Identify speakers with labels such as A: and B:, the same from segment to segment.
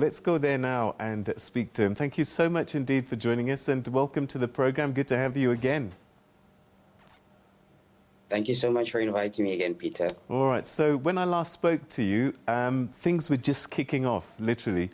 A: Let's go there now and speak to him. Thank you so much indeed for joining us, and welcome to the program. Good to have you again.
B: Thank you so much for inviting me again, Peter.
A: All right, so when I last spoke to you, things were just kicking off, literally.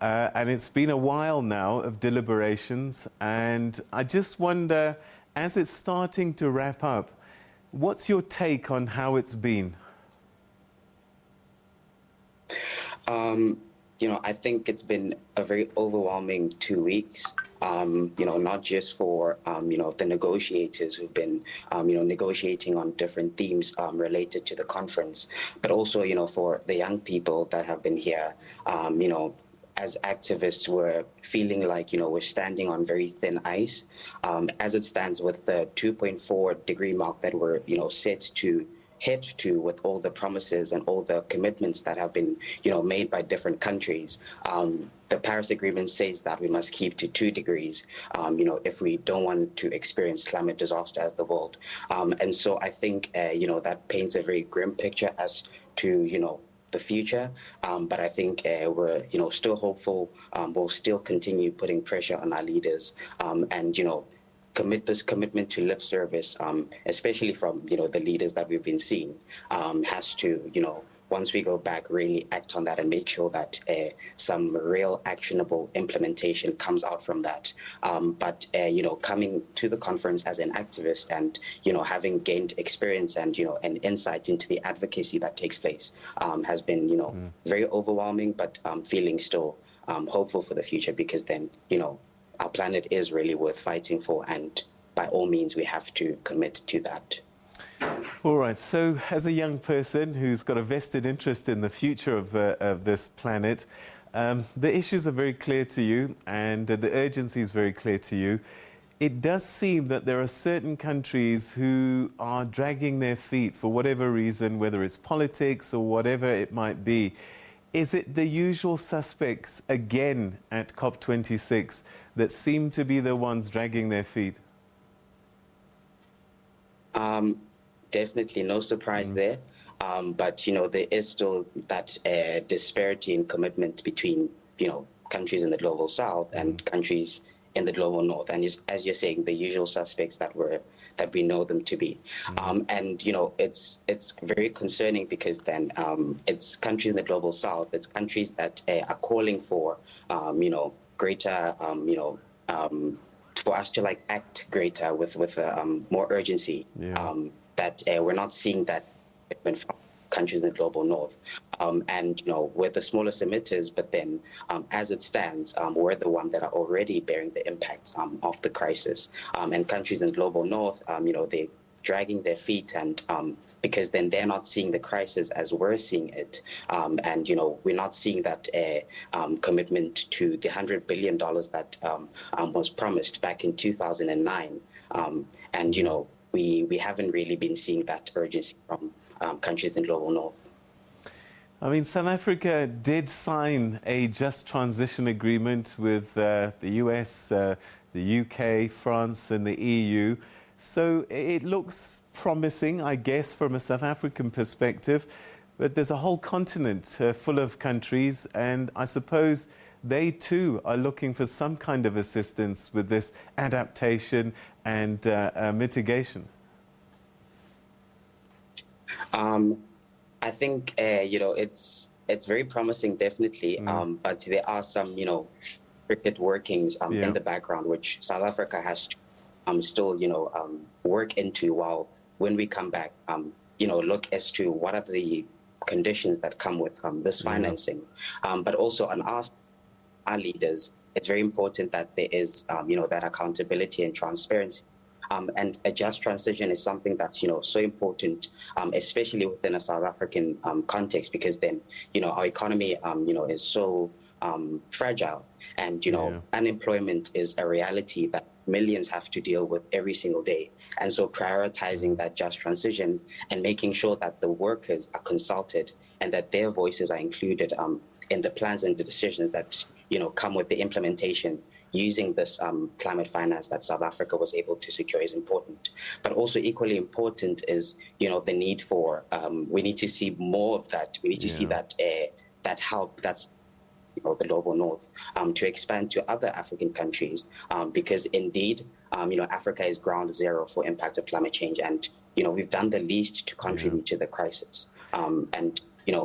A: And it's been a while now of deliberations, and I just wonder, as it's starting to wrap up, what's your take on how it's been?
B: I think it's been a very overwhelming 2 weeks, not just for, the negotiators who've been, negotiating on different themes related to the conference, but also, for the young people that have been here, as activists, we're feeling like, we're standing on very thin ice, as it stands with the 2.4 degree mark that we're, set to hit to with all the promises and all the commitments that have been, made by different countries. The Paris Agreement says that we must keep to 2 degrees, if we don't want to experience climate disaster as the world. And so I think, that paints a very grim picture as to, the future. But I think we're, still hopeful. We'll still continue putting pressure on our leaders and, this commitment to lip service, especially from, the leaders that we've been seeing, has to, once we go back, really act on that and make sure that some real actionable implementation comes out from that. But coming to the conference as an activist and, having gained experience and, an insight into the advocacy that takes place has been, very overwhelming, but feeling still hopeful for the future, because then, our planet is really worth fighting for, and by all means, we have to commit to that.
A: All right, so as a young person who's got a vested interest in the future of this planet, the issues are very clear to you, and the urgency is very clear to you. It does seem that there are certain countries who are dragging their feet for whatever reason, whether it's politics or whatever it might be. Is it the usual suspects again at COP26 that seem to be the ones dragging their feet?
B: Definitely no surprise there. But, there is still that disparity in commitment between, countries in the global south and countries in the global north. And as you're saying, the usual suspects that we know them to be. And, it's very concerning, because then it's countries in the global south, it's countries that are calling for, greater, for us to act greater with more urgency. That we're not seeing that from countries in the global north. And, we're the smallest emitters, but then as it stands, we're the ones that are already bearing the impacts of the crisis. And countries in the global north, they're dragging their feet, and because then they're not seeing the crisis as we're seeing it. And, we're not seeing that commitment to the $100 billion that was promised back in 2009. And, we haven't really been seeing that urgency from countries in global north.
A: I mean, South Africa did sign a just transition agreement with the US, the UK, France, and the EU. So it looks promising, I guess, from a South African perspective. But there's a whole continent full of countries, and I suppose they too are looking for some kind of assistance with this adaptation and mitigation.
B: I think, it's very promising, definitely. But there are some, cricket workings in the background, which South Africa has to still, work into, while when we come back, look as to what are the conditions that come with this financing. But also on our leaders, it's very important that there is, that accountability and transparency. And a just transition is something that's, so important, especially within a South African context, because then, our economy, is so fragile, and, unemployment is a reality that millions have to deal with every single day. And so prioritizing that just transition and making sure that the workers are consulted and that their voices are included in the plans and the decisions that, come with the implementation using this climate finance that South Africa was able to secure is important. But also equally important is, the need for, we need to see more of that. We need to see that that help that's the global north, to expand to other African countries, because indeed, Africa is ground zero for impact of climate change, and we've done the least to contribute to the crisis. And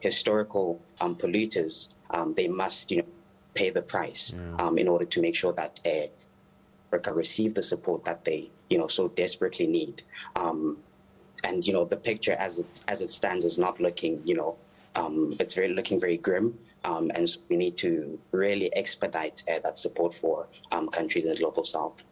B: historical polluters, they must pay the price in order to make sure that Africa receive the support that they so desperately need. And the picture as it stands is not looking it's looking very grim. And so we need to really expedite that support for countries in the global south.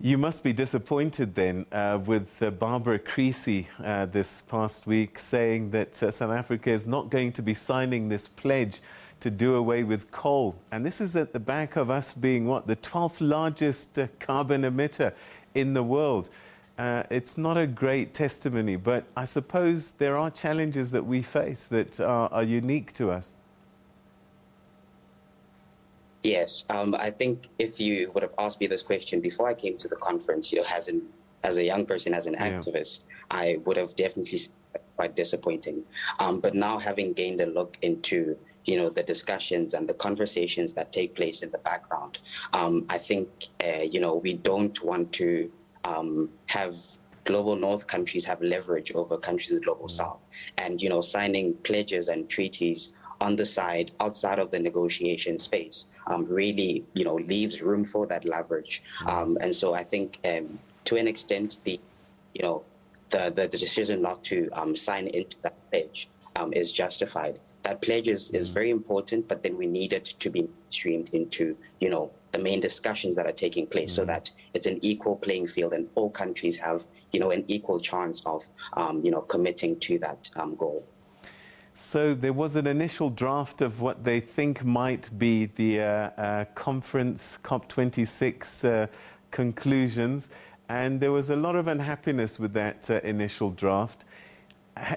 A: You must be disappointed then with Barbara Creasy this past week saying that South Africa is not going to be signing this pledge to do away with coal. And this is at the back of us being, the 12th largest carbon emitter in the world. It's not a great testimony, but I suppose there are challenges that we face that are unique to us.
B: Yes, I think if you would have asked me this question before I came to the conference, as a young person, as an activist, I would have definitely said quite disappointing. But now having gained a look into the discussions and the conversations that take place in the background, I think we don't want to have global north countries have leverage over countries in the global south, and signing pledges and treaties on the side outside of the negotiation space really leaves room for that leverage. And so I think to an extent the decision not to sign into that pledge is justified. That pledge is very important, but then we need it to be streamed into the main discussions that are taking place, so that it's an equal playing field and all countries have an equal chance of committing to that goal.
A: So there was an initial draft of what they think might be the conference COP26 conclusions, and there was a lot of unhappiness with that initial draft.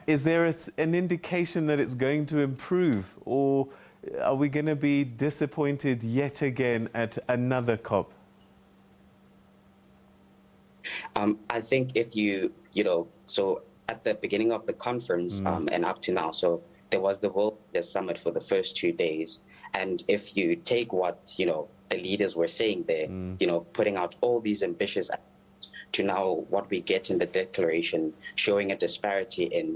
A: Is there an indication that it's going to improve, or are we going to be disappointed yet again at another COP?
B: I think if so at the beginning of the conference and up to now, so there was the World Leaders Summit for the first 2 days. And if you take what, the leaders were saying there, putting out all these ambitious to now what we get in the declaration, showing a disparity in,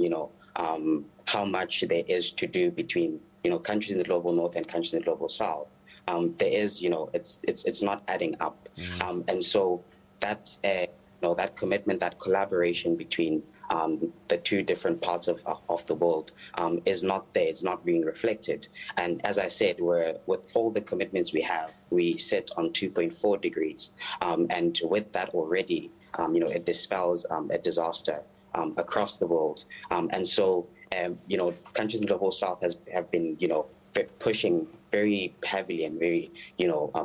B: how much there is to do between, countries in the global north and countries in the global south. There is, it's not adding up. And so that, that commitment, that collaboration between the two different parts of the world is not there. It's not being reflected. And as I said, with all the commitments we sit on 2.4 degrees. And with that already, it dispels a disaster across the world. And so, countries in the global south have been, pushing very heavily and very,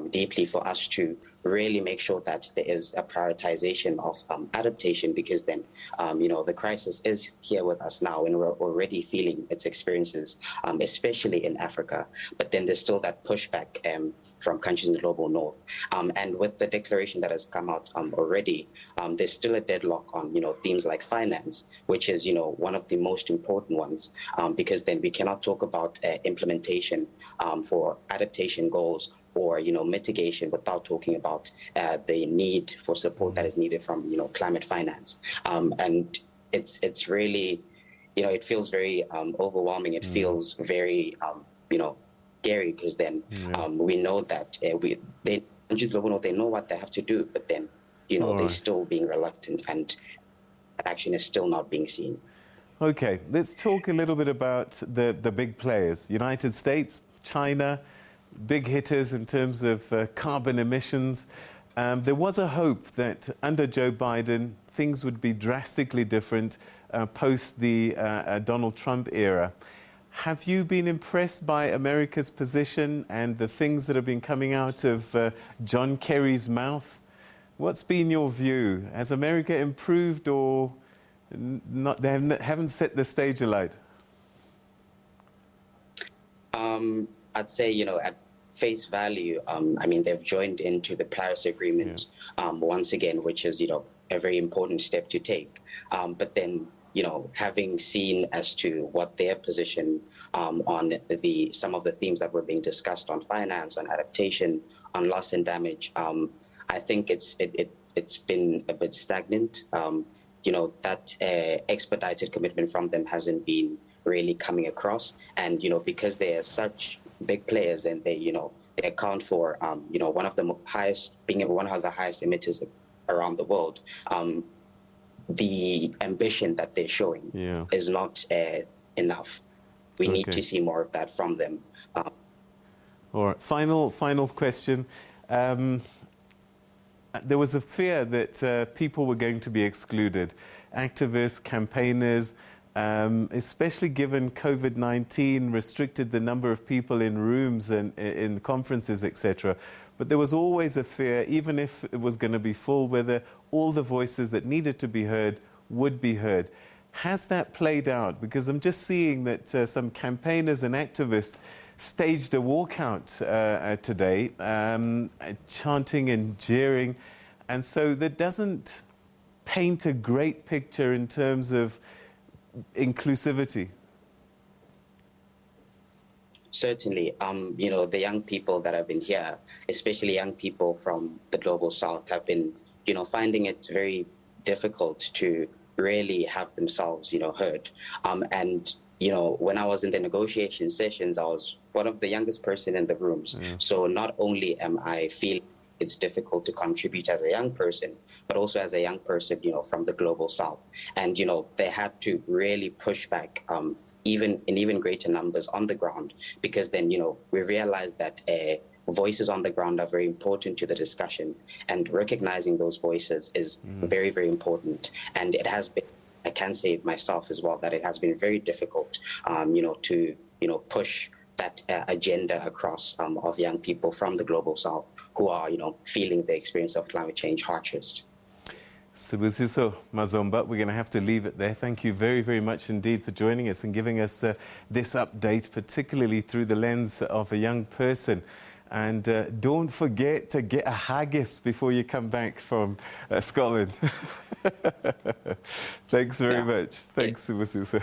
B: deeply for us to really make sure that there is a prioritization of adaptation, because then, the crisis is here with us now and we're already feeling its experiences, especially in Africa. But then there's still that pushback from countries in the global north. And with the declaration that has come out already, there's still a deadlock on, themes like finance, which is, one of the most important ones, because then we cannot talk about implementation for adaptation goals or, mitigation without talking about the need for support that is needed from, climate finance. And it's really, it feels very overwhelming. It feels very, scary, because then we know that countries global north, they know what they have to do, but then, they're still being reluctant and action is still not being seen.
A: Okay, let's talk a little bit about the big players. United States, China, big hitters in terms of carbon emissions. There was a hope that under Joe Biden, things would be drastically different post the Donald Trump era. Have you been impressed by America's position and the things that have been coming out of John Kerry's mouth? What's been your view? Has America improved or not? They haven't set the stage alight?
B: I'd say, at face value, they've joined into the Paris Agreement once again, which is, a very important step to take. But then, having seen as to what their position on some of the themes that were being discussed on finance, on adaptation, on loss and damage, I think it's been a bit stagnant. That expedited commitment from them hasn't been really coming across, and because they are such big players and they account for one of the highest emitters around the world. The ambition that they're showing is not enough. We need to see more of that from them.
A: All right. Final question. There was a fear that people were going to be excluded. Activists, campaigners, especially given COVID-19 restricted the number of people in rooms and in conferences, etc. But there was always a fear, even if it was going to be full, whether all the voices that needed to be heard would be heard. Has that played out? Because I'm just seeing that some campaigners and activists staged a walkout today, chanting and jeering. And so that doesn't paint a great picture in terms of inclusivity.
B: Certainly, the young people that have been here, especially young people from the Global South, have been, finding it very difficult to really have themselves, heard. And when I was in the negotiation sessions, I was one of the youngest person in the rooms. So not only am I feeling it's difficult to contribute as a young person, but also as a young person, from the Global South. And, they had to really push back even greater numbers on the ground, because then, we realized that voices on the ground are very important to the discussion, and recognizing those voices is very, very important. And it has been, I can say it myself as well, that it has been very difficult, to, push that agenda across of young people from the Global South who are, feeling the experience of climate change hardest.
A: Sibusiso Mazomba, we're going to have to leave it there. Thank you very, very much indeed for joining us and giving us this update, particularly through the lens of a young person. And don't forget to get a haggis before you come back from Scotland. Thanks very much. Thanks, Sibusiso.